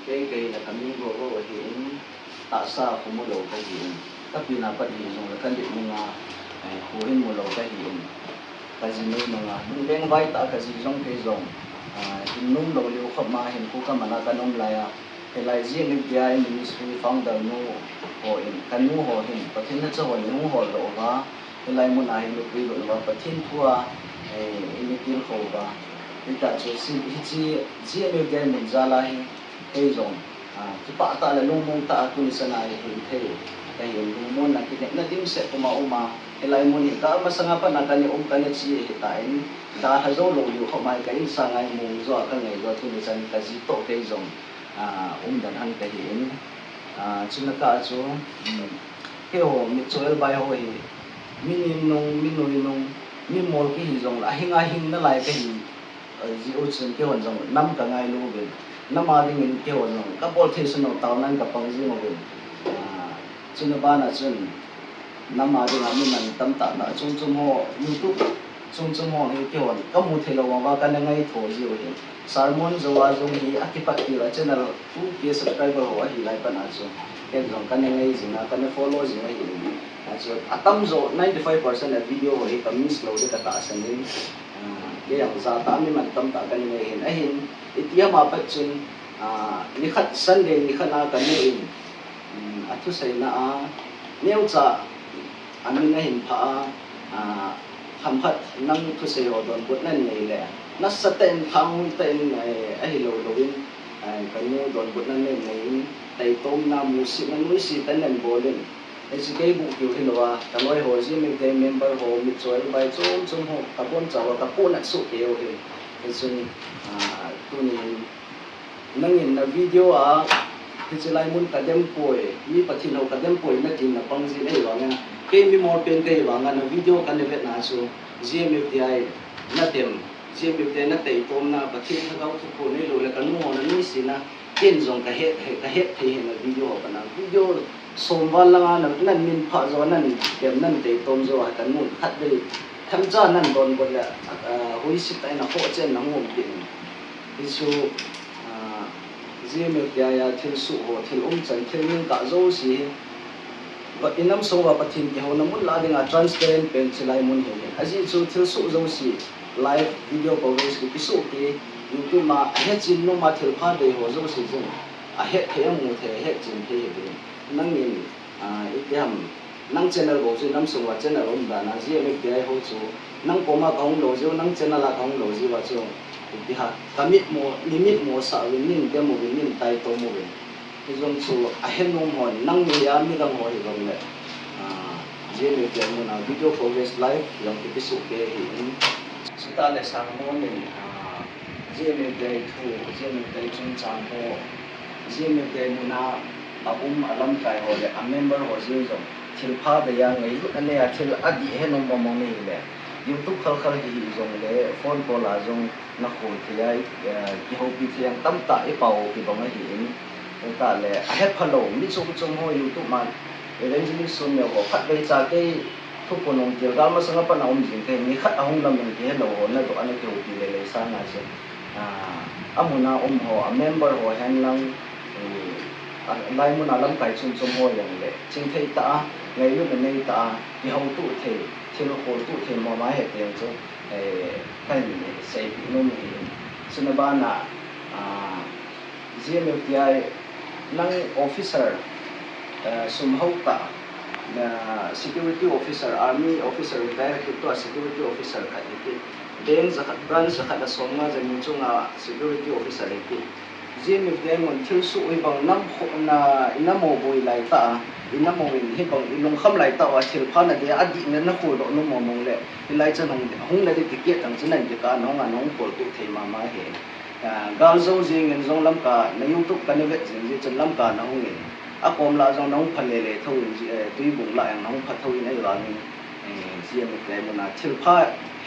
cái là kami go hin ta sa ko mo lo ka hin ka pinapat ni so la kan di mga kuhin mo lo ka hin kasi may mga nung vai ta kasi jong ke jong nung lo liu khop ma hin ku ka mana kanom laya helai ji ni dia ministry founder no ho in kan nu ho hin pathin na chaw nu ho lo ga helai mun a hin lu pi lo ba pathin thua ini til ho ba ita chu si chi ji me ge mun za la hin ke jong ki pa ta la lung mong ta tu ni sana hin the kai lung mon na ki na dim se ko ma uma helai mun ni ta masanga pa na kan ni kan chi ta in da ha zo lo liu khop mai kai sa ngai mu zo ka ngai zo tu ni san ka ji to ke jong dan an ka hin chuna ka chu ke ho mi choel bai ho hi min nong mi mol ki hi jong la hinga hing na lai ka hi ji o chen ke hon jong nam ka ngai lu be nama ding in ke hon jong ka bol the suno taw nan ka pang ji mo be chuna ba na chun nama ding amin nan tam ta na chung ho youtube chung ho hi ke hon ka mu the lo wa ka na ngai tho ji o hi sermon zawa jong hi akipat ki la channel 2k subscriber ho hi lai pa na so ken jong kan ngai jing na kan follow jing hi so atam zo 95% na video ho hi kam miss lo de ka ta san ni ye yang za ta mi man tam ta kan ngai hin a hin itia ma pa chun ni khat sunday ni khana kan ne in athu sai na neu cha amin na hin pha ham khat nang thu sai ho don but nan nei le na sa ten thang ten ai lo win kan mu don but nan nei tai tom na mu si nan mu si tan nan bolen ai si kai bu kyu hilowa ka loi ho ji mi te member ho mi choi bai chom ho ka bon chawa ka pon na su ke o he ai sun tu ni nang in na video ti chilai mun ka dem poi mi pathin ho ka dem poi na tin na pang ji nei wa nga ke mi mo pen ke wa nga na video kan le na su gmfti na dem gmfti na te tom na pathin ka gau thu ko nei lo le kan mo na ni si na ken jong ka het the na video pa na video somwal langa nan min pha zo nan dem nan te tom zo kan mun khat de tham cha nan don bol la hui si tai na ho chen na ngom tin isu gmfti ya thil su ho thil chan thil min ka zo si ba inam so wa pathin ke ho na mun la dinga transparent pen chilai mun he aji chu thil su zo si live video coverage ki su ke youtube ma he chin no ma thil pha de ho zo si jung a he the mu the he chin the he nang in itiam nang channel go chu nam sungwa channel da na gmfti ho chu nang ko ma kaung lo jo nang channel la kaung lo ji wa chu itiha kamit mo limit mo sa win nin ke mo win nin tai to mo win izong chu a hen nom hon nang mi ya mi dang ho hi gong le gmfti mo na video progress live yang ki su ke hi sita le sang mo ni gmfti thu gmfti chung chang ho gmfti mo na alam kai ho le a member ho ji zo thil pha de yang ngai lu ane a thil adi he nom mo ni le youtube khal hi zong le phone call a zong na khoi thia ki ho pi thiang tam ta e pau ki bang hi in ta le a he phalo mi chung ho youtube man evangelist som yo khat be cha ke thu ponong tir dal ma sanga pa na jing ke ni khat ahung lam ni ke lo na to ane ke pi le sa na se amuna ho a member ho han lang lai mun alam kai chung ho yang le ching thei ta ngai lu nei ta ki ho tu the thil ho tu the mo ma he te chu kai ni sei pi no mi suna ba na gmfti nang officer sum ho ta na security officer army officer retired to a security officer ka iti den zakat branch zakat da somnga jani chunga security officer iti gmfti mon thil su oi bang nam kho na inamo boi lai ta inamo win hi bang ilung kham lai ta wa thil pha na de adi na khu do no mo mong le ilai chan hung na de ticket ang chinan de ka nong anong pol tu thei ma ma he gal zo jing en zong lam ka na youtube ka ne vet jing ji chan lam ka na hung in a kom la zong nong phale le thau tui bung la yang nong pha thau in ai wa ni gmfti mo na thil pha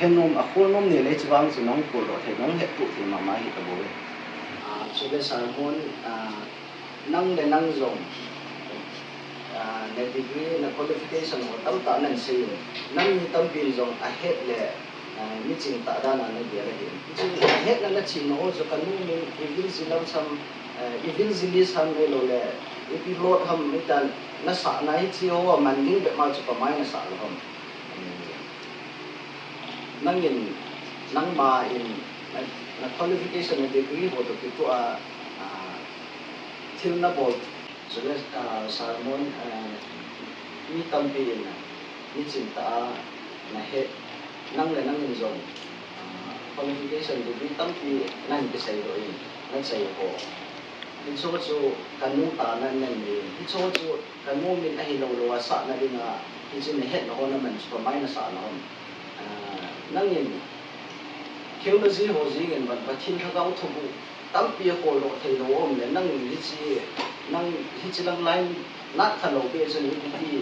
henom a khol nom ne le chwang chu nong pol do thei nong he tu thei ma ma hi ta bo so the sermon nang le nang zong na degree na qualification mo tam ta nan sei nang ni tam pin zong a het le mi ching ta da na na dia le a het na na chin no so kan ni reveal silam sam evangelist ham me lo le epilot ham mitan na sa na hi chi ho man ding be ma chu pa mai na sa lo ham nangin nang ma in na qualification na degree ho to tu a thil na bol so le sermon ni tampi na ni cinta na he nang le nang in zong qualification degree tampi nan ke sai ro in nan sai ho in so chu kanu ta nan nan ni in so chu kanu min a hi lo lo sa na ding a in sin he no na man chu mai na sa na nang in kêu nó gì hồ gì người mình bắt thiên thằng gấu thùng tắm bia hồ lộ thầy đồ ông này năng hít chi năng lái nát thằng lộ bia cho những cái gì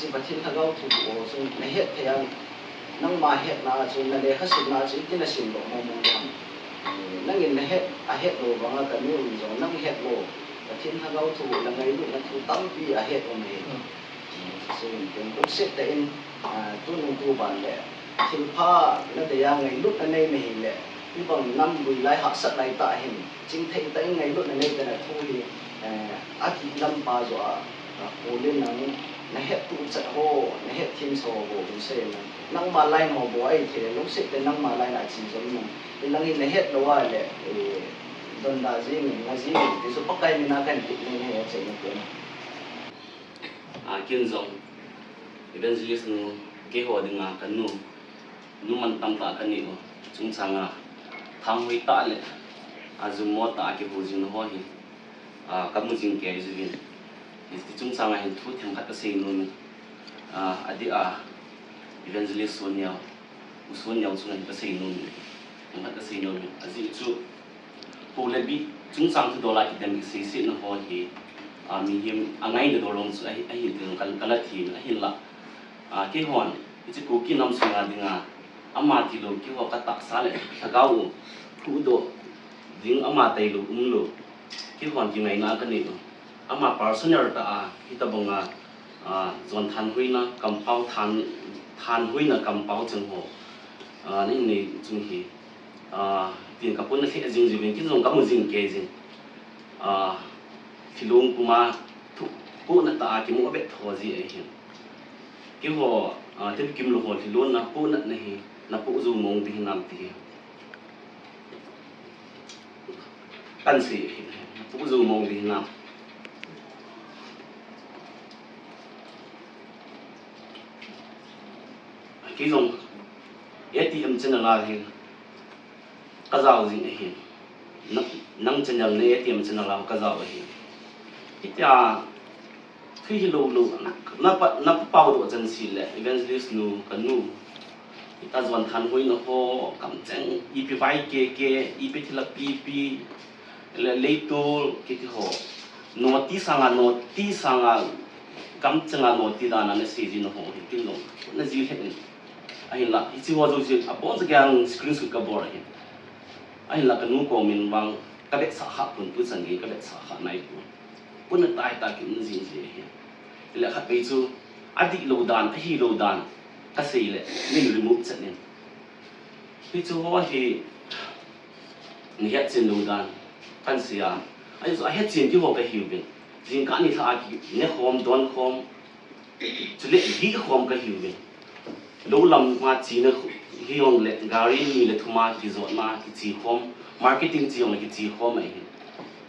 chỉ bắt thiên thằng gấu thùng hồ cho này hết thầy ăn năng mà hết là cho này để khắc sinh là chỉ cái là sinh độ mong mong năng nhìn này hết đồ bằng là cái nhiều rồi năng hết đồ bắt thiên thằng gấu thùng là ngày lúc là thùng tắm bia hết ông này cho nên cũng xếp đến tôi nung tu bàn lệ thiên pha nó để ra ngày lúc anh em mình lệ như bằng năm mười lại học sát lại tại hình chính thị tới ngày lúc anh em cái này thôi ác thì năm ba rồi hồ lên nó hết tụ trận hồ nó hết thiên sò hồ cũng xem năng mà lại mà bố ấy thì lúc xếp tới năng mà lại là chỉ giống mình thì năng in nó hết đâu ai lệ đơn là gì mình là gì mình thì số bắc cây mình là cái gì mình hay chạy nó cái kiên rộng evangelist nu kế hoạch đừng cần nu nu man tam ta kan ni o chung changa thang hui ta le azum mo ta ke hu jin ho hi kam mu jing ke jin is ti chung changa hin thu them khat ka sei nu adi evangelist sonia usonia chung ka sei nu them khat ka sei nu azi chu ko le bi chung chang thu dola academic sei se no ho hi mi him angai de dolong chu ai hin kan kala thi a hin la ke hon ichi ko ki nam singa dinga ama ti lo ki ho ka tak sa le thagau thu do ding ama tai lo lo ki hon ki ngai na ka ni ama personal ta hi ta bonga zon than hui na kampau than hui na kampau chung ho ni ni chung hi tin ka pun na the jing jing ki zong ka mu jing ke jing filung kuma thu ko na ta ki mu be tho ji ai hin ki ho te kim lo ho filun na ko na hi na pu zu mong bi nam ti kan si pu zu mong bi nam ki zong ATM chen la hi ka zao jing hi nang chen yang ne ATM chen la ka zao hi ita khi lo na pau do chen si le evangelist nu kan nu ita zwan than hui no ho kam chang ip vai ke ip thila pp le to ke ti ho noti sanga kam changa noti da na se ji no ho ti no na ji he ai la chi ho zo ji apon sa kyang screen shoot ka bor he ai la kan nu ko min wang ka bet sa ha pun pu sang ge ka bet sa ha nai pu pun na tai ta ki ji ji he le khat pe chu adi lo dan a hi lo dan ka sei le min remove chat nen pi chu ho hi ni het chen lo dan kan sia ai zo het chen ki ho ka hi bin jing ka ni tha ki ne khom don khom chu le hi khom ka hi bin lo lam ma chi na hi ong le gari ni le thuma ki zo ma ki chi khom marketing chi ong ki chi khom ai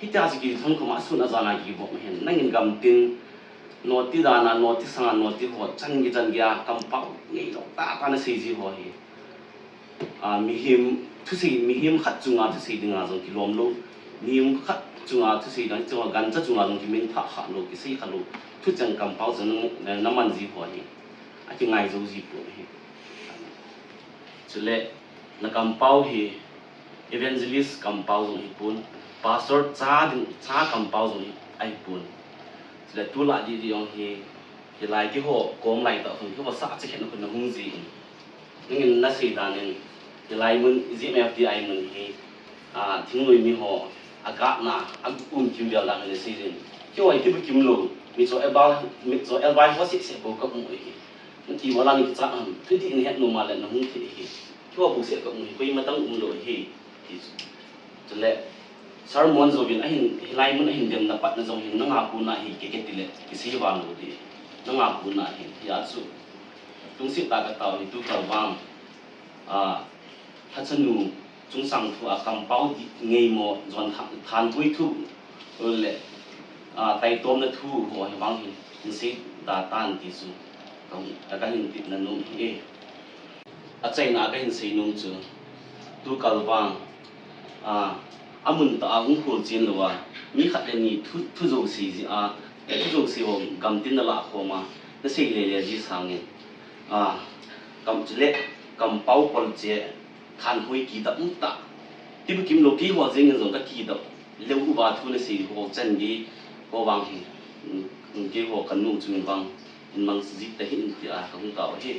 hi ta ji ki thon khoma su na zana ki bo hen nangin gam tin noti dana noti sanga noti ho changi changya kampau ngei lo ta na sei ji ho hi mi him thu sei mi him khat chunga thu sei dinga jong ki lom lo mi him khat chunga thu sei dang chunga gan cha chunga jong ki min tha kha lo ki sei kha lo thu chang kampau jong na man ji ho hi a ki ngai zo ji po hi chule na kampau hi evangelist kampau jong hi pun pastor cha kampau jong ai pun le tu la di yong hi lai ki ho kom lai ta phun ki ho sa che khen ko na hung ji ngin na sei da nen lai mun ji FDI mun hi thing loi mi ho aga na kim bel la ne sei jin ki ho ki bu kim lo mi so eba ho si se ko ka mu hi ti wala ni cha am thi ti ni het no ma le na hung thi hi ki ho bu se ko mu ko ma tang lo hi ti le sermon zobin ahin hilai mun ahin dem na pat na zong hin nanga pu na hi ke tile isi wa no di nanga pu na hin ya su tung si ta ka tao ni tu ka wang ha chanu chung sang thu a kam pau di ngei mo zon than hui thu le tai tom na thu ho hi wang hin si da tan ti su kong ka hin ti na nu e a chai na ka hin sei nung chu tu ka wang amun ta ang hul chin lo mi khat le ni thu zo si ji thu zo si ho gam tin na la ko ma na sei le ji sang ni kam chile kam pau pol che than hui ki da mu ta ti bu kim lo ki ho jing zong ka ki da le u ba thu na si ho chen gi ho wang hi ke ho kan nu chu wang in mang si ta hin ti a ka hu ta he